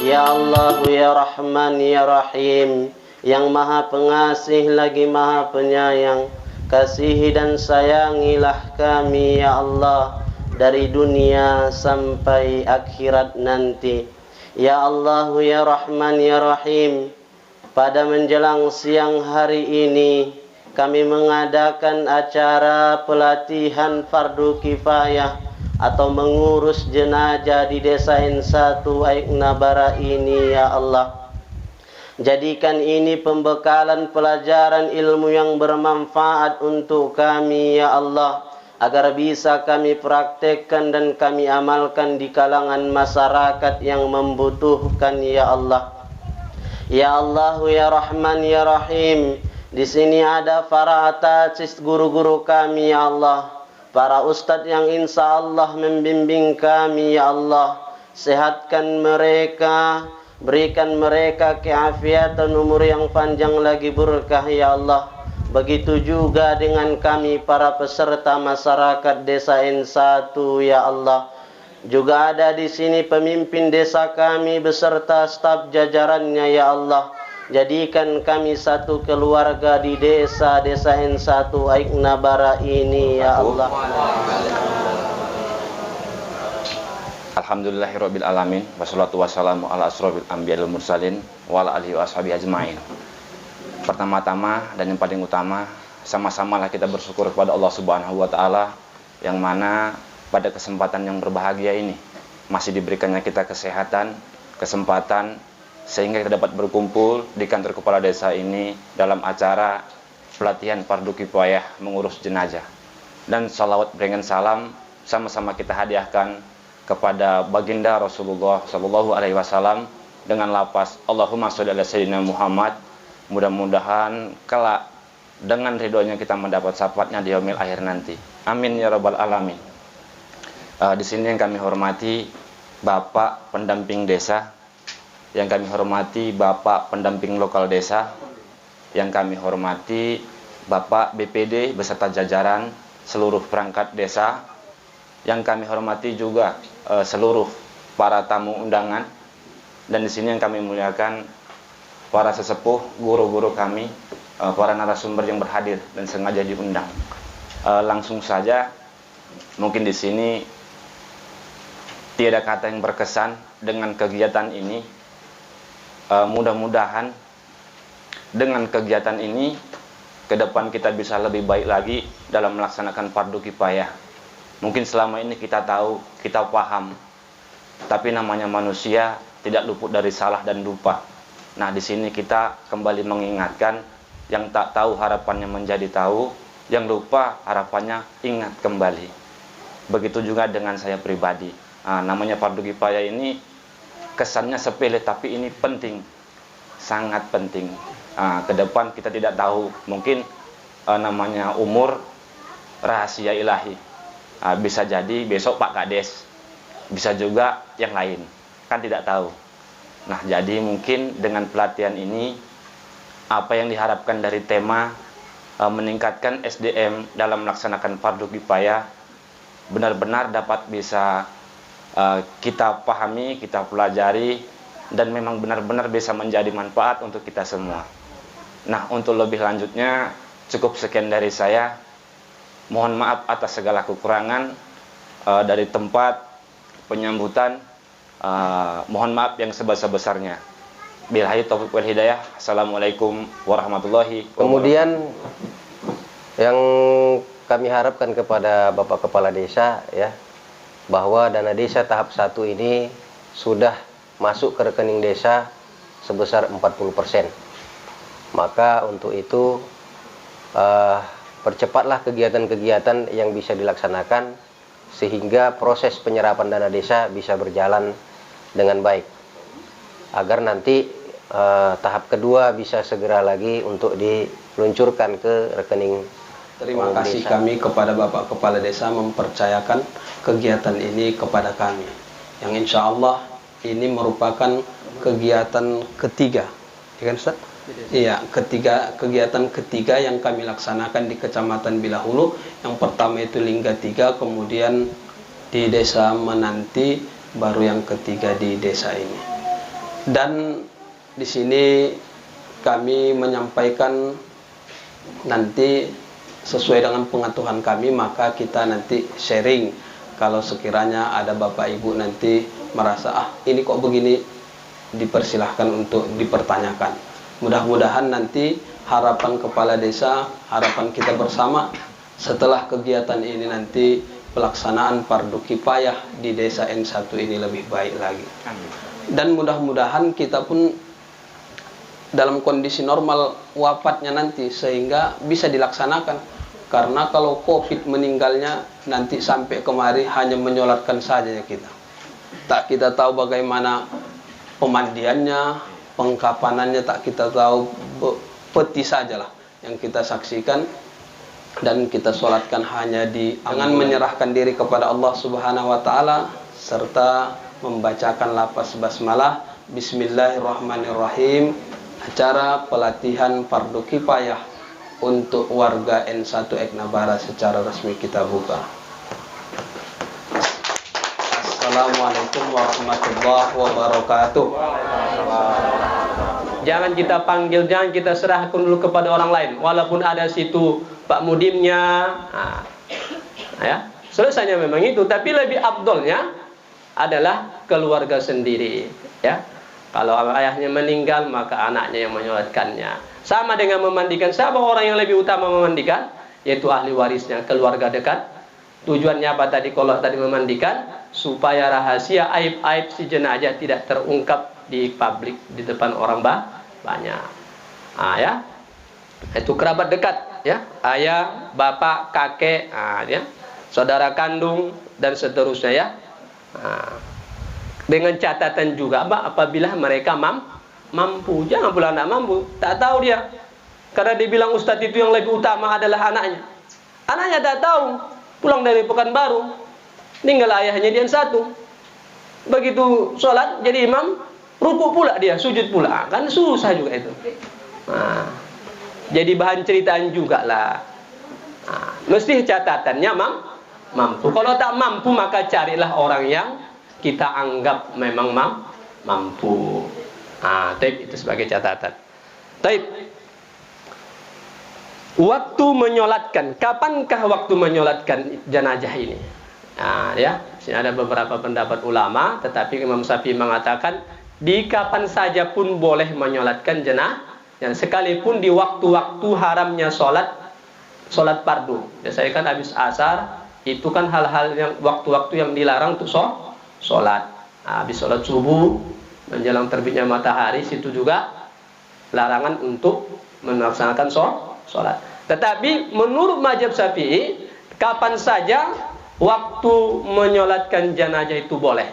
Ya Allah, Ya Rahman, Ya Rahim, yang Maha Pengasih lagi Maha Penyayang, kasihi dan sayangilah kami ya Allah dari dunia sampai akhirat nanti. Ya Allah, Ya Rahman, Ya Rahim, pada menjelang siang hari ini kami mengadakan acara pelatihan fardu kifayah atau mengurus jenazah di desa N1 Aiknabara ini ya Allah. Jadikan ini pembekalan pelajaran ilmu yang bermanfaat untuk kami ya Allah, agar bisa kami praktekkan dan kami amalkan di kalangan masyarakat yang membutuhkan ya Allah. Ya Allah, Ya Rahman, Ya Rahim, di sini ada para atasis guru-guru kami ya Allah, para ustadz yang insya Allah membimbing kami ya Allah. Sehatkan mereka, berikan mereka keafiatan, umur yang panjang lagi berkah ya Allah. Begitu juga dengan kami para peserta masyarakat desa N1 ya Allah. Juga ada di sini pemimpin desa kami beserta staf jajarannya ya Allah. Jadikan kami satu keluarga di desa N1 Aiknabara ini ya Allah. Alhamdulillahirabbil alamin, wassalatu wassalamu ala asrofil anbiya'il mursalin wa ala alihi washabihi ajmain. Pertama-tama dan yang paling utama, sama-samalah kita bersyukur kepada Allah Subhanahu wa taala yang mana pada kesempatan yang berbahagia ini masih diberikannya kita kesehatan, kesempatan sehingga kita dapat berkumpul di kantor kepala desa ini dalam acara pelatihan fardu kifayah mengurus jenazah. Dan salawat beringan salam sama-sama kita hadiahkan kepada baginda Rasulullah Shallallahu Alaihi Wasallam dengan lafaz Allahumma sholli ala sayyidina Muhammad. Mudah-mudahan kelak dengan ridhonya kita mendapat syafaatnya di yaumil akhir nanti. Amin ya rabbal alamin. Di sini yang kami hormati Bapak pendamping desa, yang kami hormati Bapak pendamping lokal desa, yang kami hormati Bapak BPD beserta jajaran seluruh perangkat desa, yang kami hormati juga seluruh para tamu undangan, dan di sini yang kami muliakan para sesepuh, guru-guru kami, para narasumber yang berhadir dan sengaja diundang. Langsung saja, mungkin di sini tiada kata yang berkesan dengan kegiatan ini. Mudah-mudahan dengan kegiatan ini ke depan kita bisa lebih baik lagi dalam melaksanakan fardu kifayah. Mungkin selama ini kita tahu, kita paham, tapi namanya manusia tidak luput dari salah dan lupa. Nah, di sini kita kembali mengingatkan yang tak tahu harapannya menjadi tahu, yang lupa harapannya ingat kembali. Begitu juga dengan saya pribadi. Namanya fardu kifayah ini kesannya sepele, tapi ini penting, sangat penting. Ke depan kita tidak tahu, mungkin namanya umur rahasia ilahi. Bisa jadi besok Pak Kades, bisa juga yang lain, kan tidak tahu. Nah, jadi mungkin dengan pelatihan ini, apa yang diharapkan dari tema meningkatkan SDM dalam melaksanakan fardu kifayah benar-benar dapat bisa kita pahami, kita pelajari, dan memang benar-benar bisa menjadi manfaat untuk kita semua. Nah, untuk lebih lanjutnya, cukup sekian dari saya. Mohon maaf atas segala kekurangan dari tempat penyambutan. Mohon maaf yang sebesar-besarnya. Billahi taufiq wal hidayah. Assalamualaikum warahmatullahi wabarakatuh. Kemudian yang kami harapkan kepada Bapak Kepala Desa ya, bahwa dana desa tahap 1 ini sudah masuk ke rekening desa sebesar 40%. Maka untuk itu percepatlah kegiatan-kegiatan yang bisa dilaksanakan sehingga proses penyerapan dana desa bisa berjalan dengan baik, agar nanti tahap kedua bisa segera lagi untuk diluncurkan ke rekening. Terima kasih kami kepada Bapak Kepala Desa mempercayakan kegiatan ini kepada kami, yang insya Allah ini merupakan kegiatan ketiga, ya kan Ustaz? Iya, kegiatan ketiga yang kami laksanakan di Kecamatan Bilahulu. Yang pertama itu Lingga 3, kemudian di Desa Menanti, baru yang ketiga di desa ini. Dan di sini kami menyampaikan nanti sesuai dengan pengetahuan kami, maka kita nanti sharing. Kalau sekiranya ada bapak ibu nanti merasa ini kok begini, dipersilahkan untuk dipertanyakan. Mudah-mudahan nanti harapan kepala desa, harapan kita bersama setelah kegiatan ini nanti pelaksanaan fardu kifayah di desa N1 ini lebih baik lagi. Dan mudah-mudahan kita pun dalam kondisi normal wafatnya nanti sehingga bisa dilaksanakan. Karena kalau COVID meninggalnya nanti sampai kemari hanya menyolatkan saja kita. Tak kita tahu bagaimana pemandiannya, pengkapanannya tak kita tahu, peti sajalah yang kita saksikan dan kita solatkan hanya dengan menyerahkan diri kepada Allah Subhanahu wa taala serta membacakan lafaz basmalah bismillahirrahmanirrahim. Acara pelatihan fardu kifayah untuk warga N1 Eknabara secara resmi kita buka. Assalamualaikum warahmatullahi wabarakatuh. Jangan kita panggil, jangan kita serahkan dulu kepada orang lain. Walaupun ada situ Pak Mudimnya, ya, selesainya memang itu. Tapi lebih afdolnya adalah keluarga sendiri, ya. Kalau ayahnya meninggal, maka anaknya yang menyolatkannya. Sama dengan memandikan. Siapa orang yang lebih utama memandikan? Yaitu ahli warisnya, keluarga dekat. Tujuannya apa tadi? Kalau tadi memandikan, supaya rahasia aib-aib si jenazah tidak terungkap di publik, di depan orang banyak. Ya, itu kerabat dekat, ya, ayah, bapak, kakek, ya, saudara kandung dan seterusnya, ya. Dengan catatan juga, apabila mereka mampu, jangan pula tidak mampu, tak tahu dia, karena dibilang ustadz itu yang lebih utama adalah anaknya. Anaknya tak tahu, pulang dari Pekanbaru, tinggal ayahnya dia satu. Begitu sholat jadi imam, rukuk pula dia, sujud pula, kan susah juga itu. Jadi bahan ceritaan juga lah. Mesti catatannya mampu. Kalau tak mampu, maka carilah orang yang kita anggap memang mampu. Taib itu sebagai catatan. Taib. Waktu menyolatkan, kapankah waktu menyolatkan jenazah ini? Ya, sini ada beberapa pendapat ulama, tetapi Imam Syafi'i mengatakan di kapan saja pun boleh menyolatkan jenazah, dan sekalipun di waktu-waktu haramnya sholat fardu. Biasanya kan habis asar, itu kan hal-hal yang waktu-waktu yang dilarang untuk sholat. Habis sholat subuh, menjelang terbitnya matahari, situ juga larangan untuk melaksanakan sholat. Tetapi menurut mazhab Syafi'i, kapan saja waktu menyolatkan jenazah itu boleh.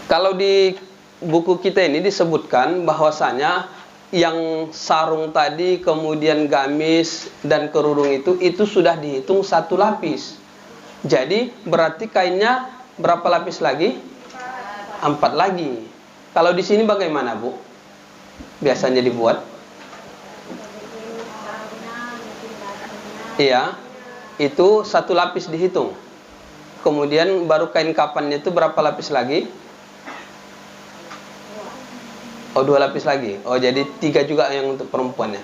Kalau di buku kita ini disebutkan bahwasanya yang sarung tadi, kemudian gamis dan kerudung itu sudah dihitung 1 lapis. Jadi berarti kainnya berapa lapis lagi? 4 lagi. Kalau di sini bagaimana, Bu? Biasanya dibuat? Iya, itu 1 lapis dihitung. Kemudian baru kain kapannya itu berapa lapis lagi? 2 lapis lagi. Jadi 3 juga yang untuk perempuannya.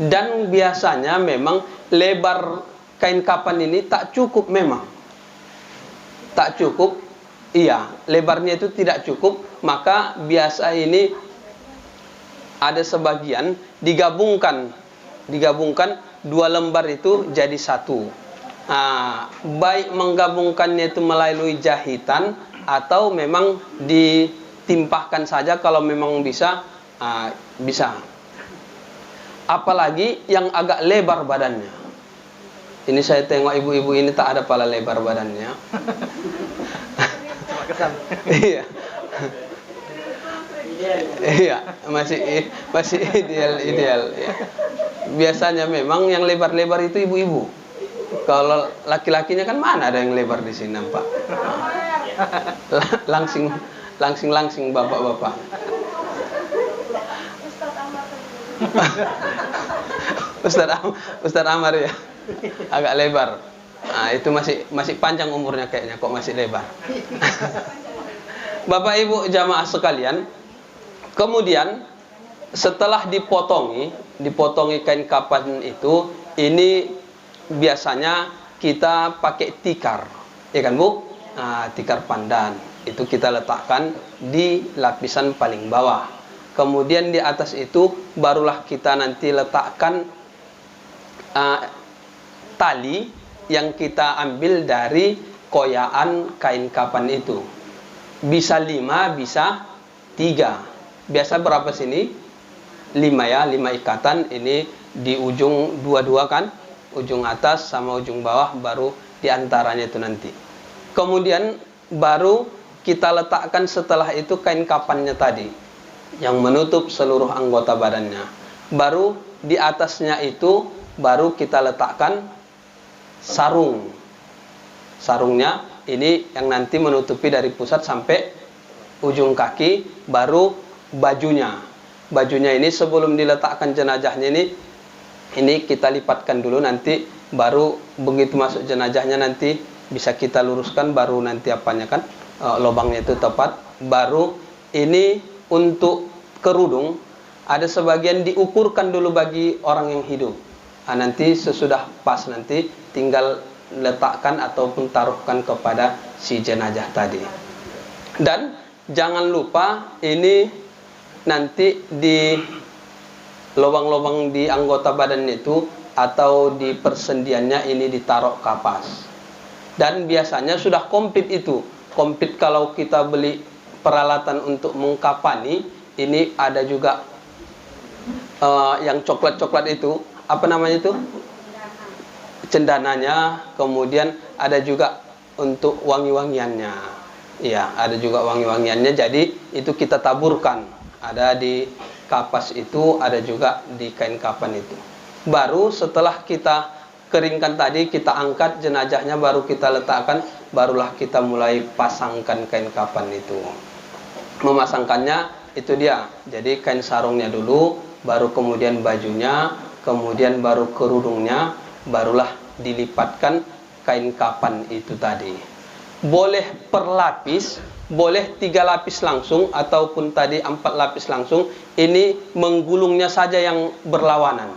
Dan biasanya memang lebar kain kapan ini tak cukup memang. Tak cukup. Iya, lebarnya itu tidak cukup. Maka biasa ini ada sebagian digabungkan 2 lembar itu jadi 1. Baik menggabungkannya itu melalui jahitan atau memang ditimpahkan saja kalau memang bisa. Apalagi yang agak lebar badannya. Ini saya tengok ibu-ibu ini tak ada pala lebar badannya. Iya. Iya, masih ideal. Ya. Biasanya memang yang lebar-lebar itu ibu-ibu. Kalau laki-lakinya kan mana ada yang lebar di sini nampak. Langsing bapak-bapak. Ustadz Amar ya, agak lebar. Itu masih panjang umurnya kayaknya, kok masih lebar. Bapak Ibu jamaah sekalian, kemudian setelah dipotongi kain kapan itu, ini biasanya kita pakai tikar, ya kan Bu? Nah, tikar pandan itu kita letakkan di lapisan paling bawah. Kemudian di atas itu barulah kita nanti letakkan tali yang kita ambil dari koyaan kain kapan itu. Bisa 5, bisa 3. Biasa berapa sini? 5 ya, 5 ikatan. Ini di ujung dua-dua kan, ujung atas sama ujung bawah, baru di antaranya itu nanti. Kemudian baru kita letakkan setelah itu kain kapannya tadi yang menutup seluruh anggota badannya. Baru di atasnya itu baru kita letakkan sarung. Sarungnya ini yang nanti menutupi dari pusat sampai ujung kaki. Baru bajunya. Bajunya ini sebelum diletakkan jenazahnya ini kita lipatkan dulu, nanti baru begitu masuk jenazahnya nanti bisa kita luruskan, baru nanti apanya kan lubangnya itu tepat. Baru ini untuk kerudung, ada sebagian diukurkan dulu bagi orang yang hidup. Nah, nanti sesudah pas nanti tinggal letakkan ataupun taruhkan kepada si jenazah tadi. Dan jangan lupa ini nanti di lubang-lubang di anggota badan itu atau di persendiannya ini ditaruh kapas. Dan biasanya sudah komplit itu. Komplit kalau kita beli peralatan untuk mengkapani, ini ada juga yang coklat-coklat itu, apa namanya itu? Cendananya, kemudian ada juga untuk wangi-wangiannya. Iya, ada juga wangi-wangiannya. Jadi itu kita taburkan. Ada di kapas itu, ada juga di kain kapan itu. Baru setelah kita keringkan tadi, kita angkat jenazahnya, baru kita letakkan, barulah kita mulai pasangkan kain kapan itu. Memasangkannya itu dia. Jadi kain sarungnya dulu, baru kemudian bajunya, kemudian baru kerudungnya, barulah dilipatkan kain kapan itu tadi. Boleh per lapis, boleh 3 lapis langsung, ataupun tadi 4 lapis langsung. Ini menggulungnya saja yang berlawanan.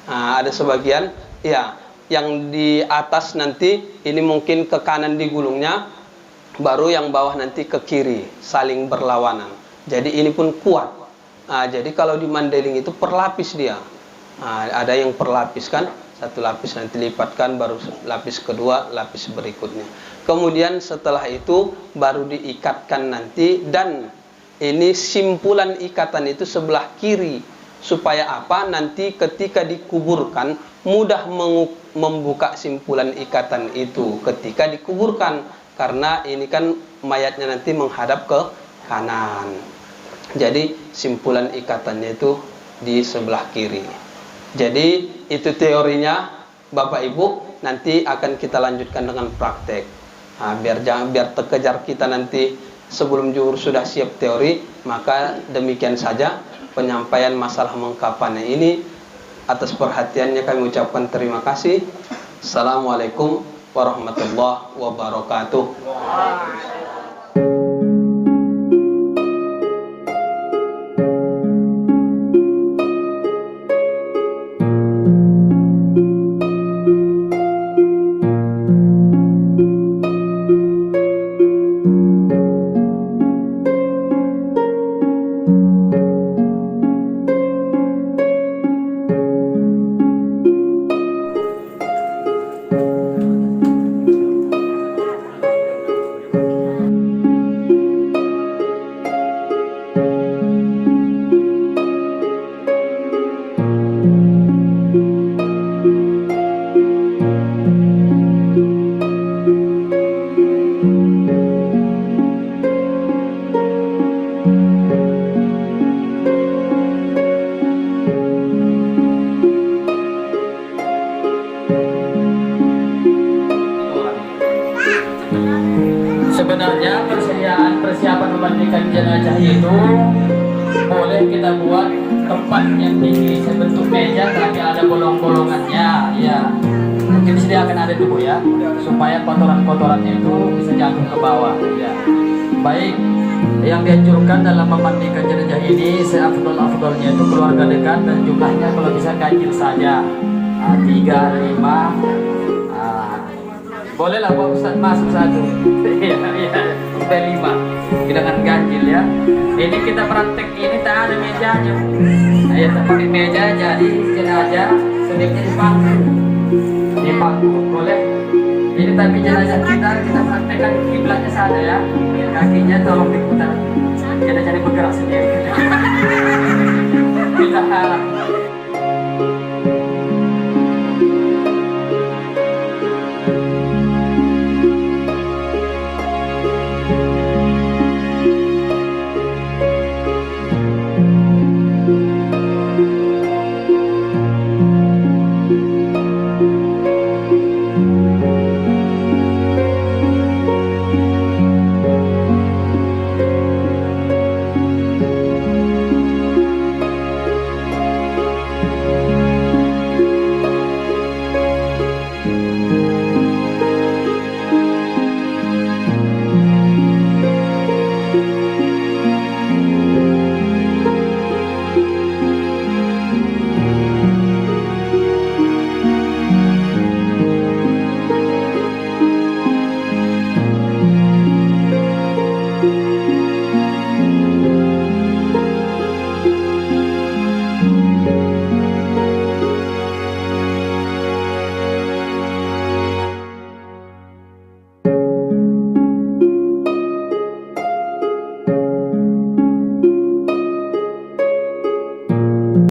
Nah, ada sebagian ya yang di atas nanti ini mungkin ke kanan digulungnya, baru yang bawah nanti ke kiri, saling berlawanan. Jadi ini pun kuat. Nah, jadi kalau di Mandailing itu per lapis dia. Nah, ada yang per lapis kan, 1 lapis nanti lipatkan, baru lapis kedua, lapis berikutnya. Kemudian setelah itu baru diikatkan nanti, dan ini simpulan ikatan itu sebelah kiri. Supaya apa? Nanti ketika dikuburkan mudah membuka simpulan ikatan itu ketika dikuburkan, karena ini kan mayatnya nanti menghadap ke kanan. Jadi simpulan ikatannya itu di sebelah kiri. Jadi itu teorinya Bapak Ibu, nanti akan kita lanjutkan dengan praktek. Nah, biar terkejar kita nanti sebelum zuhur sudah siap teori, maka demikian saja penyampaian masalah mengkapannya ini. Atas perhatiannya kami ucapkan terima kasih. Assalamualaikum warahmatullahi wabarakatuh. Sebenarnya persiapan memandikan jenazah itu boleh kita buat tempat yang sebentuk meja tapi ada bolong-bolongannya, ya. Mungkin disediakan ada dulu ya, supaya kotoran-kotorannya itu bisa jatuh ke bawah, ya. Baik. Yang dianjurkan dalam memandikan jenazah ini seafdol-afdolnya itu keluarga dekat dan jumlahnya kalau bisa ganjil saja, 3, 5. Boleh lah Pak Ustaz masuk 1. Iya, sampai 5 dengan ganjil ya. Ini kita praktek ini tak ada mejanya. Ya tak pakai meja, jadi jenazah sebaiknya di panggung boleh. Ini tapi jenazah kita praktekkan kiblatnya sana ya. Kakinya tolong diputar. Jadi bergerak sendiri.